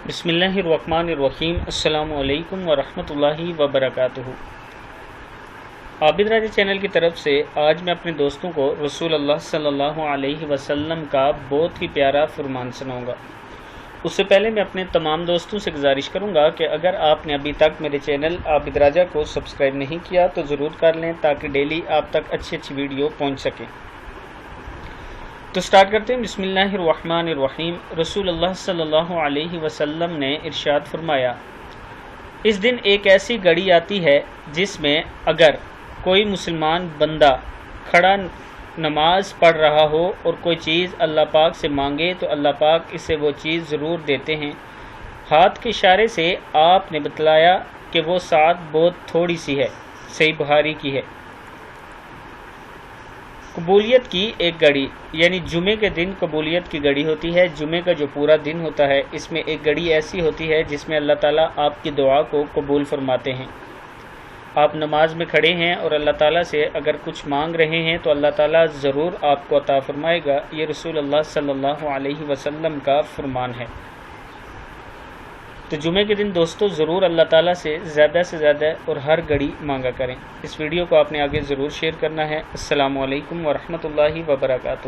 بسم اللہ الرحمن الرحیم۔ السلام علیکم ورحمۃ اللہ وبرکاتہ۔ عابد راجہ چینل کی طرف سے آج میں اپنے دوستوں کو رسول اللہ صلی اللہ علیہ وسلم کا بہت ہی پیارا فرمان سناؤں گا۔ اس سے پہلے میں اپنے تمام دوستوں سے گزارش کروں گا کہ اگر آپ نے ابھی تک میرے چینل عابد راجہ کو سبسکرائب نہیں کیا تو ضرور کر لیں تاکہ ڈیلی آپ تک اچھی ویڈیو پہنچ سکیں۔ تو سٹارٹ کرتے ہیں۔ بسم اللہ الرحمن الرحیم۔ رسول اللہ صلی اللہ علیہ وسلم نے ارشاد فرمایا، اس دن ایک ایسی گھڑی آتی ہے جس میں اگر کوئی مسلمان بندہ کھڑا نماز پڑھ رہا ہو اور کوئی چیز اللہ پاک سے مانگے تو اللہ پاک اسے وہ چیز ضرور دیتے ہیں۔ ہاتھ کے اشارے سے آپ نے بتلایا کہ وہ ساعت بہت تھوڑی سی ہے، صحیح بخاری کی ہے۔ قبولیت کی ایک گھڑی، یعنی جمعے کے دن قبولیت کی گھڑی ہوتی ہے۔ جمعے کا جو پورا دن ہوتا ہے اس میں ایک گھڑی ایسی ہوتی ہے جس میں اللہ تعالیٰ آپ کی دعا کو قبول فرماتے ہیں۔ آپ نماز میں کھڑے ہیں اور اللہ تعالیٰ سے اگر کچھ مانگ رہے ہیں تو اللہ تعالیٰ ضرور آپ کو عطا فرمائے گا۔ یہ رسول اللہ صلی اللہ علیہ وسلم کا فرمان ہے۔ تو جمعے کے دن دوستو ضرور اللہ تعالیٰ سے زیادہ اور ہر گھڑی مانگا کریں۔ اس ویڈیو کو آپ نے آگے ضرور شیئر کرنا ہے۔ السلام علیکم ورحمۃ اللہ وبرکاتہ۔